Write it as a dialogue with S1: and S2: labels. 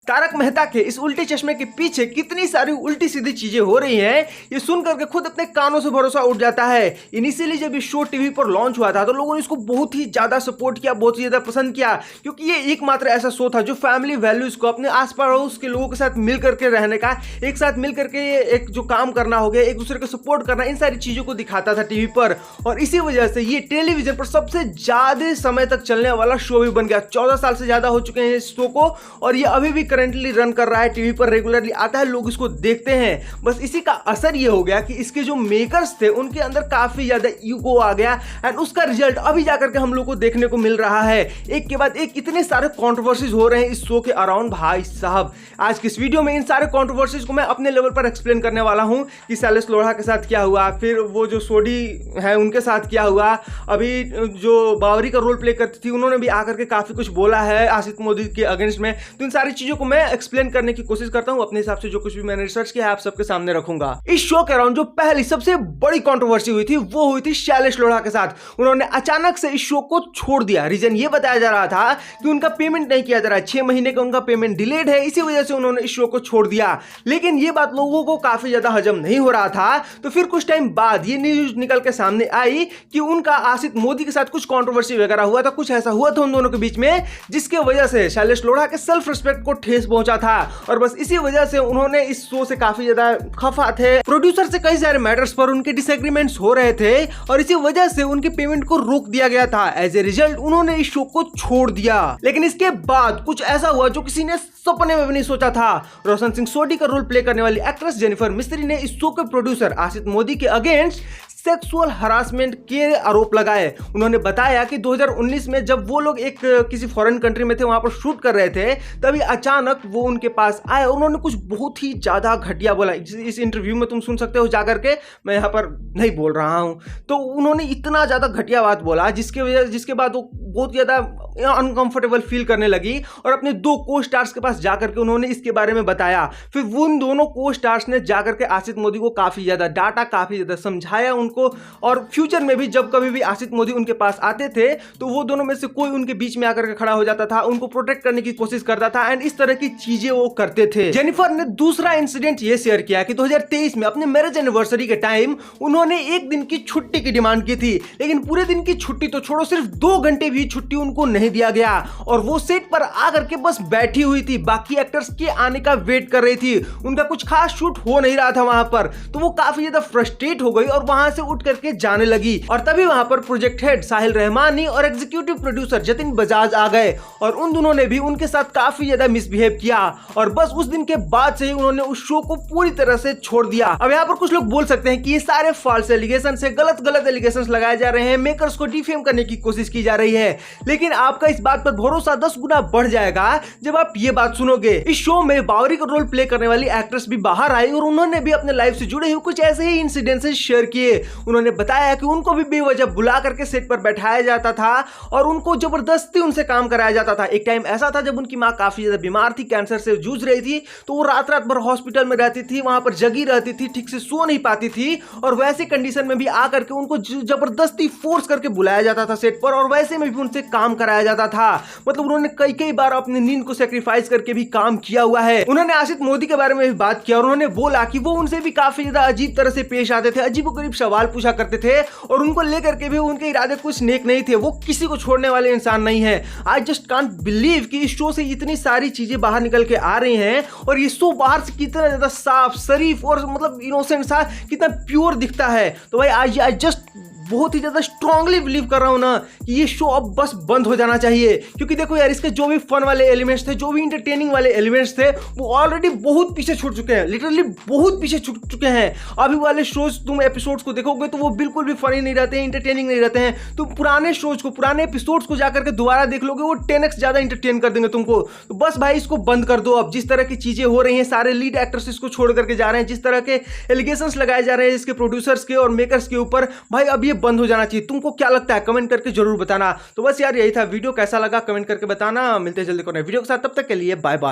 S1: तारक मेहता के इस उल्टे चश्मे के पीछे कितनी सारी उल्टी सीधी चीजें हो रही हैं, ये सुन करके खुद अपने कानों से भरोसा उठ जाता है। इनिशियली जब ये शो टीवी पर लॉन्च हुआ था तो लोगों ने इसको बहुत ही ज्यादा सपोर्ट किया, बहुत ही ज्यादा पसंद किया, क्योंकि ये एकमात्र ऐसा शो था जो फैमिली वैल्यूज को, अपने आस पड़ोस के लोगों के साथ मिल करके रहने का, एक साथ मिल करके एक जो काम करना हो गया, एक दूसरे को सपोर्ट करना, इन सारी चीजों को दिखाता था टीवी पर। और इसी वजह से ये टेलीविजन पर सबसे ज्यादा समय तक चलने वाला शो भी बन गया। 14 साल से ज्यादा हो चुके हैं इस शो को और ये अभी भी करंटली रन कर रहा है, टीवी पर रेगुलरली आता है, लोग इसको देखते हैं। बस इसी का असर ये हो गया कि इसके जो मेकर्स थे उनके अंदर काफी ज्यादा ईगो आ गया एंड उसका रिजल्ट अभी जाकर के हम लोग को देखने को मिल रहा है। एक के बाद एक इतने सारे कंट्रोवर्सीज हो रहे हैं इस शो के अराउंड। भाई साहब, आज की इस वीडियो में इन सारे कंट्रोवर्सीज को मैं अपने लेवल पर एक्सप्लेन करने वाला हूं कि शैलेश लोढ़ा के साथ क्या हुआ, फिर वो जो सोडी है उनके साथ क्या हुआ, अभी जो बावरी का रोल प्ले करती थी उन्होंने भी आकर के काफी कुछ बोला है आसिफ मोदी के अगेंस्ट में। तो इन सारी चीजों को मैं एक्सप्लेन करने की कोशिश करता हूं, अपने हिसाब से जो कुछ भी मैंने रिसर्च किया है आप सबके सामने रखूंगा। इस शो के अराउंड जो पहली सबसे बड़ी कंट्रोवर्सी हुई थी वो हुई थी शैलेश लोढ़ा के साथ। उन्होंने अचानक से इस शो को छोड़ दिया। रीजन ये बताया जा रहा था कि उनका पेमेंट नहीं किया जा रहा है, 6 महीने का उनका पेमेंट डिलेड है, इसी वजह से उन्होंने इस शो को छोड़ दिया। लेकिन ये बात लोगों को काफी ज्यादा हजम नहीं हो रहा था, तो फिर कुछ टाइम बाद ये न्यूज निकल के सामने आई कि उनका आसिफ मोदी के साथ कुछ कंट्रोवर्सी वगैरह हुआ था, कुछ ऐसा हुआ था उन दोनों के बीच में जिसके वजह से शैलेश लोढ़ा के सेल्फ रिस्पेक्ट को ठेस पहुंचा था। और बस इसी वजह से उन्होंने इस शो से काफी ज्यादा खफा थे। प्रोड्यूसर से कई सारे मैटर्स पर उनके डिसएग्रीमेंट्स हो रहे थे और इसी वजह से उनकी पेमेंट को रोक दिया गया था। एज ए रिजल्ट उन्होंने इस शो को छोड़ दिया। लेकिन इसके बाद कुछ ऐसा हुआ जो किसी ने सपने में भी नहीं सोचा था। रोशन सिंह सोडी का रोल प्ले करने वाली एक्ट्रेस जेनिफर मिस्त्री ने इस शो के प्रोड्यूसर आसिफ मोदी के अगेंस्ट सेक्सुअल हरासमेंट के आरोप लगाए। उन्होंने बताया कि 2019 में जब वो लोग एक किसी फॉरेन कंट्री में थे, वहां पर शूट कर रहे थे, तभी अचानक वो उनके पास आए और उन्होंने कुछ बहुत ही ज्यादा घटिया बोला। इस इंटरव्यू में तुम सुन सकते हो जाकर के, मैं यहाँ पर नहीं बोल रहा हूँ। तो उन्होंने इतना ज्यादा घटिया बात बोला जिसके बाद वो बहुत ज्यादा अनकंफर्टेबल फील करने लगी और अपने 2 को स्टार्स के पास जाकर के उन्होंने इसके बारे में बताया। फिर उन दोनों को स्टार्स ने जाकर के आसिफ मोदी को काफी ज्यादा डांटा, काफी ज्यादा समझाया उनको, और फ्यूचर में भी जब कभी भी आसिफ मोदी उनके पास आते थे तो वो दोनों में से कोई उनके बीच में आकर के खड़ा हो जाता था, उनको प्रोटेक्ट करने की कोशिश करता था एंड इस तरह की चीजें वो करते थे। जेनिफर ने दूसरा इंसिडेंट ये शेयर किया कि 2023 में अपने मैरिज एनिवर्सरी के टाइम उन्होंने 1 दिन की छुट्टी की डिमांड की थी, लेकिन पूरे दिन की छुट्टी तो छोड़ो, सिर्फ 2 घंटे भी छुट्टी उनको नहीं दिया गया और वो सेट पर आकर के बस बैठी हुई थी, बाकी एक्टर्स के आने का वेट कर रही थी। उनका कुछ खास शूट हो नहीं रहा था वहां पर, तो वो काफी ज्यादा फ्रस्ट्रेट हो गई और वहां से उठ करके जाने लगी। और तभी वहां पर प्रोजेक्ट हेड साहिल रहमानी और एग्जीक्यूटिव प्रोड्यूसर जतिन बजाज आ गए और उन दोनों ने भी उनके साथ काफी ज्यादा मिसबिहेव किया और बस उस दिन के बाद से ही उन्होंने उस शो को पूरी तरह से छोड़ दिया। अब यहाँ पर कुछ लोग बोल सकते हैं कि ये सारे फॉल्स एलिगेशन से गलत एलिगेशन लगाए जा रहे हैं, मेकर्स को डिफेम करने की कोशिश की जा रही है। लेकिन आपका इस बात पर भरोसा 10 गुना बढ़ जाएगा जब आप ये बात सुनोगे। इस शो में बावरी का रोल प्ले करने वाली एक्ट्रेस भी बाहर आई और उन्होंने भी अपने लाइफ से जुड़े हुए कुछ ऐसे ही इंसिडेंसेस शेयर किए। उन्होंने बताया कि उनको भी बेवजह बुला करके सेट पर बैठाया जाता था और उनको जबरदस्ती उनसे काम कराया जाता था। एक टाइम ऐसा था जब उनकी मां काफी ज्यादा बीमार थी, कैंसर से जूझ रही थी, तो वो रात भर हॉस्पिटल में रहती थी, वहां पर जगी रहती थी, ठीक से सो नहीं पाती थी और वैसी कंडीशन में भी आकर के उनको जबरदस्ती फोर्स करके बुलाया जाता था सेट पर और वैसे में भी उनसे काम कराया जाता था। मतलब उन्होंने कई बार अपनी नींद को सेक्रीफाइस करके भी काम किया हुआ है। उन्होंने आसिफ मोदी के बारे में भी बात किया और उन्होंने बोला कि वो उनसे भी काफी ज्यादा अजीब तरह से पेश आते थे, अजीबोगरीब सवाल पूछा करते थे और उनको लेकर के भी उनके इरादे कुछ नेक नहीं थे, वो किसी को छोड़ने वाले इंसान नहीं है। आई जस्ट कांट बिलीव कि इस शो से इतनी सारी चीजें बाहर निकल के आ रही हैं और ये शो बाहर से कितना ज्यादा साफ, शरीफ और मतलब इनोसेंट सा, कितना प्योर दिखता है। तो भाई आई जस्ट बहुत ही ज्यादा स्ट्रांगली बिलीव कर रहा हूं ना कि ये शो अब बस बंद हो जाना चाहिए, क्योंकि देखो यार इसके जो भी फन वाले एलिमेंट्स थे, जो भी इंटरटेनिंग वाले एलिमेंट्स थे, वो ऑलरेडी बहुत पीछे छूट चुके हैं, लिटरली बहुत पीछे छूट चुके हैं। अभी वाले शोज तुम एपिसोड्स को देखोगे तो वो बिल्कुल भी फनी नहीं रहते हैं, इंटरटेनिंग नहीं रहते हैं। तुम पुराने शोज को, पुराने एपिसोड्स को जाकर के दोबारा देख लोगे, वो 10x ज्यादा इंटरटेन कर देंगे तुमको। तो बस भाई इसको बंद कर दो अब। जिस तरह की चीजें हो रही हैं, सारे लीड एक्टर्स इसको छोड़ करके जा रहे हैं, जिस तरह के एलिगेशंस लगाए जा रहे हैं इसके प्रोड्यूसर्स के और मेकर्स के ऊपर, भाई अब ये बंद हो जाना चाहिए। तुमको क्या लगता है कमेंट करके जरूर बताना। तो बस यार यही था, वीडियो कैसा लगा कमेंट करके बताना। मिलते हैं जल्दी को नए वीडियो के साथ, तब तक के लिए बाय बाय।